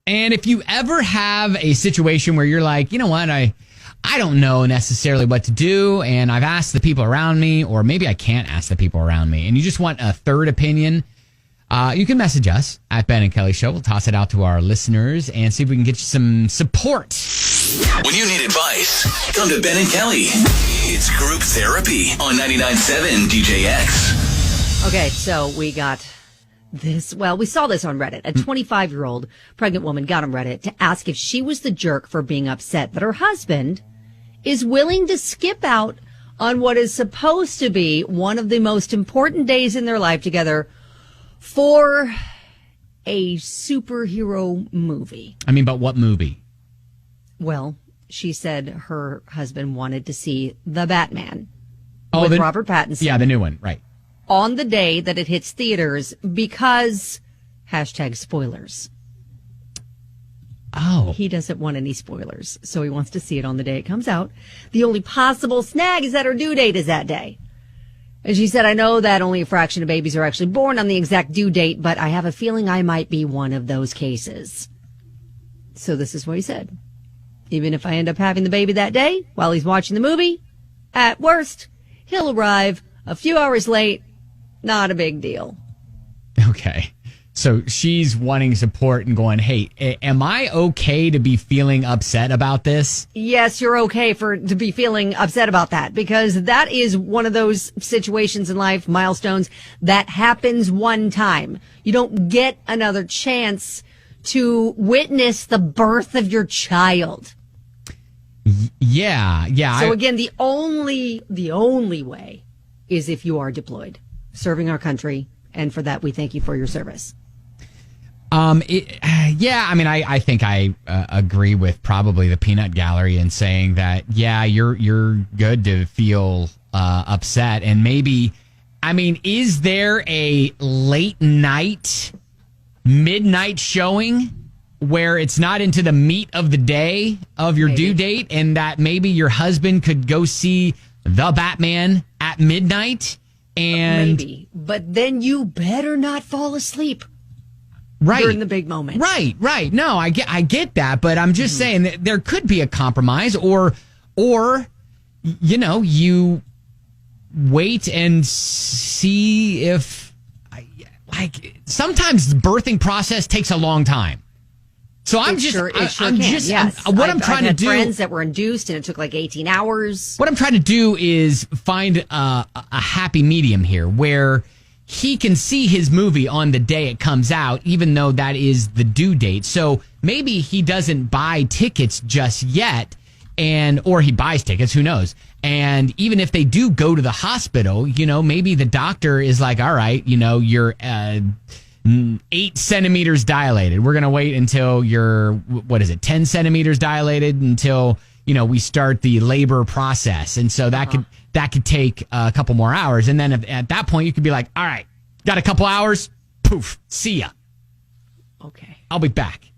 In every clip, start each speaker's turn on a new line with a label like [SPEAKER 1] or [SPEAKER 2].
[SPEAKER 1] And if you ever have a situation where you're like, you know what, I don't know necessarily what to do, and I've asked the people around me, or maybe I can't ask the people around me, and you just want a third opinion, you can message us at Ben and Kelly Show. We'll toss it out to our listeners and see if we can get you some support.
[SPEAKER 2] When you need advice, come to Ben and Kelly. It's group therapy on 99.7 DJX.
[SPEAKER 3] Okay, so we got this. Well, we saw this on Reddit. A 25-year-old pregnant woman got on Reddit to ask if she was the jerk for being upset that her husband is willing to skip out on what is supposed to be one of the most important days in their life together for a superhero movie.
[SPEAKER 1] I mean, but what movie?
[SPEAKER 3] Well, she said her husband wanted to see The Batman with Robert Pattinson.
[SPEAKER 1] Yeah, the new one, right.
[SPEAKER 3] On the day that it hits theaters because #spoilers.
[SPEAKER 1] Oh.
[SPEAKER 3] He doesn't want any spoilers, so he wants to see it on the day it comes out. The only possible snag is that her due date is that day. And she said, I know that only a fraction of babies are actually born on the exact due date, but I have a feeling I might be one of those cases. So this is what he said. Even if I end up having the baby that day while he's watching the movie, at worst, he'll arrive a few hours late. Not a big deal.
[SPEAKER 1] Okay. So she's wanting support and going, hey, am I okay to be feeling upset about this?
[SPEAKER 3] Yes, you're okay to be feeling upset about that, because that is one of those situations in life, milestones, that happens one time. You don't get another chance to witness the birth of your child.
[SPEAKER 1] Yeah.
[SPEAKER 3] So again, the only way is if you are deployed, serving our country, and for that we thank you for your service.
[SPEAKER 1] I think I agree with probably the peanut gallery in saying that, yeah, you're good to feel upset. And maybe, is there a late night, midnight showing where it's not into the meat of the day of your due date, and that maybe your husband could go see The Batman at midnight? And
[SPEAKER 3] maybe, but then you better not fall asleep.
[SPEAKER 1] Right.
[SPEAKER 3] During the big moment.
[SPEAKER 1] Right. No, I get that, but I'm just saying that there could be a compromise, or you wait and see if, sometimes the birthing process takes a long time. So I'm what I'm trying to do.
[SPEAKER 3] Friends that were induced and it took like 18 hours.
[SPEAKER 1] What I'm trying to do is find a happy medium here where he can see his movie on the day it comes out, even though that is the due date. So maybe he doesn't buy tickets just yet, or he buys tickets, who knows? And even if they do go to the hospital, maybe the doctor is like, all right, you're 8 centimeters dilated. We're going to wait until you're, 10 centimeters dilated until, we start the labor process. And so that could take a couple more hours. And then at that point, you could be like, all right, got a couple hours. Poof. See ya.
[SPEAKER 3] Okay.
[SPEAKER 1] I'll be back.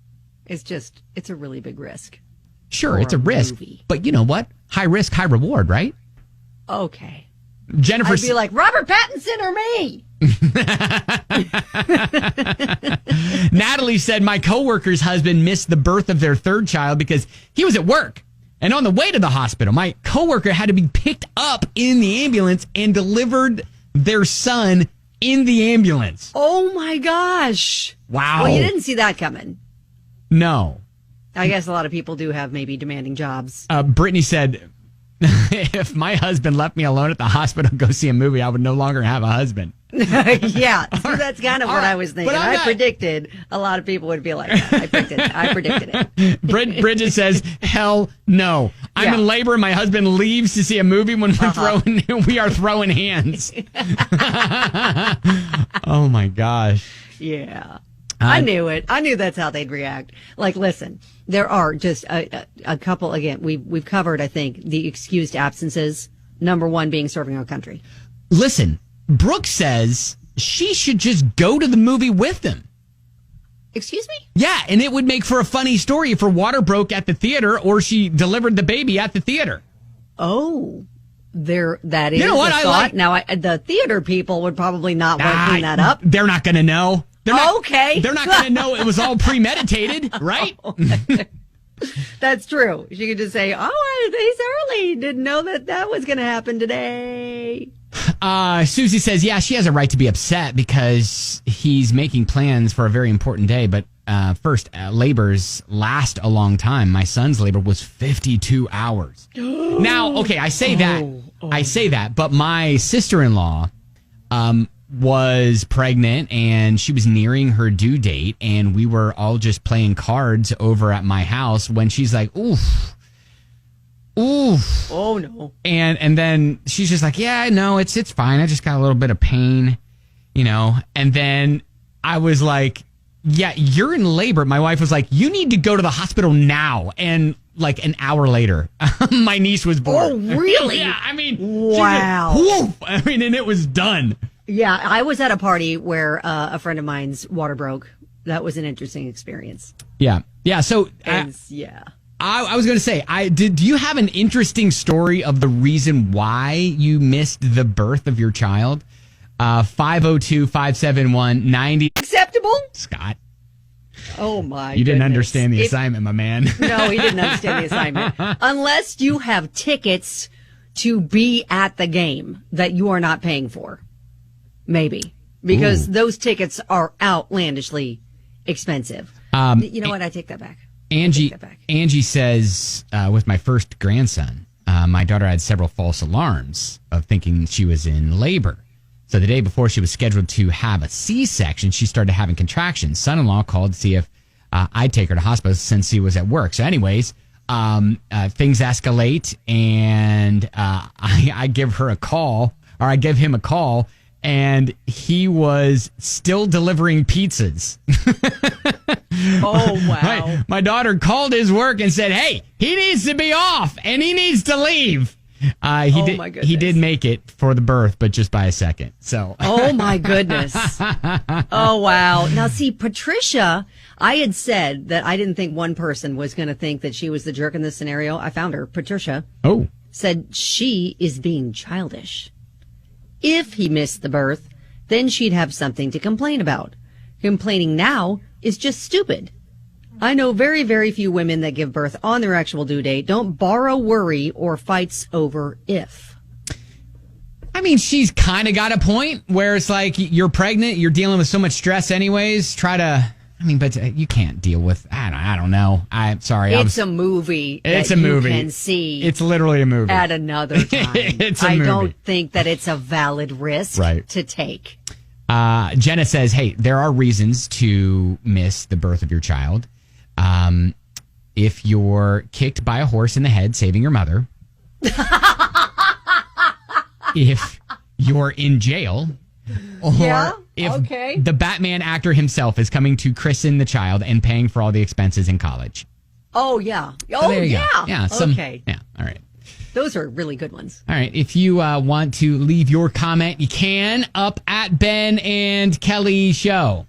[SPEAKER 3] It's a really big risk.
[SPEAKER 1] Sure, it's a risk. Movie. But you know what? High risk, high reward, right?
[SPEAKER 3] Okay.
[SPEAKER 1] Jennifer,
[SPEAKER 3] I'd be like, Robert Pattinson or me?
[SPEAKER 1] Natalie said, my coworker's husband missed the birth of their third child because he was at work. And on the way to the hospital, my coworker had to be picked up in the ambulance and delivered their son in the ambulance.
[SPEAKER 3] Oh, my gosh.
[SPEAKER 1] Wow.
[SPEAKER 3] Well, you didn't see that coming.
[SPEAKER 1] No.
[SPEAKER 3] I guess a lot of people do have maybe demanding jobs.
[SPEAKER 1] Brittany said, if my husband left me alone at the hospital to go see a movie, I would no longer have a husband.
[SPEAKER 3] Yeah, so that's kind of what I was thinking. I predicted a lot of people would be like that. I predicted it.
[SPEAKER 1] Bridget says, hell no. I'm in labor and my husband leaves to see a movie when we are throwing hands. Oh my gosh.
[SPEAKER 3] Yeah. I knew it. I knew that's how they'd react. Like, listen, there are just a couple, again, we've covered, I think, the excused absences. Number one being serving our country.
[SPEAKER 1] Listen, Brooke says she should just go to the movie with them.
[SPEAKER 3] Excuse me?
[SPEAKER 1] Yeah, and it would make for a funny story if her water broke at the theater or she delivered the baby at the theater.
[SPEAKER 3] Oh, that is
[SPEAKER 1] a thought.
[SPEAKER 3] Now, the theater people would probably not want to clean that up.
[SPEAKER 1] They're not going to know. They're not,
[SPEAKER 3] okay.
[SPEAKER 1] They're not going to know it was all premeditated, right?
[SPEAKER 3] That's true. She could just say, "Oh, he's early. Didn't know that was going to happen today."
[SPEAKER 1] Susie says, yeah, she has a right to be upset because he's making plans for a very important day. But first, labors last a long time. My son's labor was 52 hours. Now, okay, I say that, but my sister-in-law was pregnant and she was nearing her due date, and we were all just playing cards over at my house when she's like, oof.
[SPEAKER 3] Oh no.
[SPEAKER 1] And then she's just like, yeah, no, it's fine. I just got a little bit of pain, And then I was like, yeah, you're in labor. My wife was like, you need to go to the hospital now. And like an hour later, my niece was born.
[SPEAKER 3] Oh, really?
[SPEAKER 1] Yeah, I mean,
[SPEAKER 3] wow.
[SPEAKER 1] Woof. I mean, and it was done.
[SPEAKER 3] Yeah, I was at a party where a friend of mine's water broke. That was an interesting experience.
[SPEAKER 1] Yeah. Yeah. So,
[SPEAKER 3] yeah.
[SPEAKER 1] I was going to say, do you have an interesting story of the reason why you missed the birth of your child? 502-571-90.
[SPEAKER 3] Acceptable?
[SPEAKER 1] Scott.
[SPEAKER 3] Oh, my
[SPEAKER 1] You didn't
[SPEAKER 3] goodness.
[SPEAKER 1] understand the assignment, my man.
[SPEAKER 3] No, he didn't understand the assignment. Unless you have tickets to be at the game that you are not paying for. Maybe. Because those tickets are outlandishly expensive. You know what? I take that back.
[SPEAKER 1] Angie says, with my first grandson, my daughter had several false alarms of thinking she was in labor. So the day before she was scheduled to have a C-section, she started having contractions. Son-in-law called to see if I'd take her to hospital since he was at work. So anyways, things escalate, and I give him a call, and he was still delivering pizzas.
[SPEAKER 3] Oh, wow.
[SPEAKER 1] My daughter called his work and said, hey, he needs to be off and he needs to leave. My goodness. He did make it for the birth, but just by a second. So.
[SPEAKER 3] Oh, my goodness. Oh, wow. Now, see, Patricia, I had said that I didn't think one person was going to think that she was the jerk in this scenario. I found her. Patricia said she is being childish. If he missed the birth, then she'd have something to complain about. Complaining now is just stupid. I know very, very few women that give birth on their actual due date. Don't borrow worry or fights over if.
[SPEAKER 1] I mean, she's kind of got a point where it's like you're pregnant, you're dealing with so much stress anyways. But you can't deal with, I don't know. I'm sorry.
[SPEAKER 3] It's a movie.
[SPEAKER 1] It's a movie.
[SPEAKER 3] You can see.
[SPEAKER 1] It's literally a movie.
[SPEAKER 3] At another time. I don't think that it's a valid risk to take.
[SPEAKER 1] Jenna says, hey, there are reasons to miss the birth of your child. If you're kicked by a horse in the head, saving your mother. If you're in jail. Or if the Batman actor himself is coming to christen the child and paying for all the expenses in college.
[SPEAKER 3] Oh, yeah.
[SPEAKER 1] Oh, there you
[SPEAKER 3] yeah.
[SPEAKER 1] go. Yeah.
[SPEAKER 3] Okay.
[SPEAKER 1] Yeah. All right.
[SPEAKER 3] Those are really good ones.
[SPEAKER 1] All right. If you want to leave your comment, you can up at Ben and Kelly Show.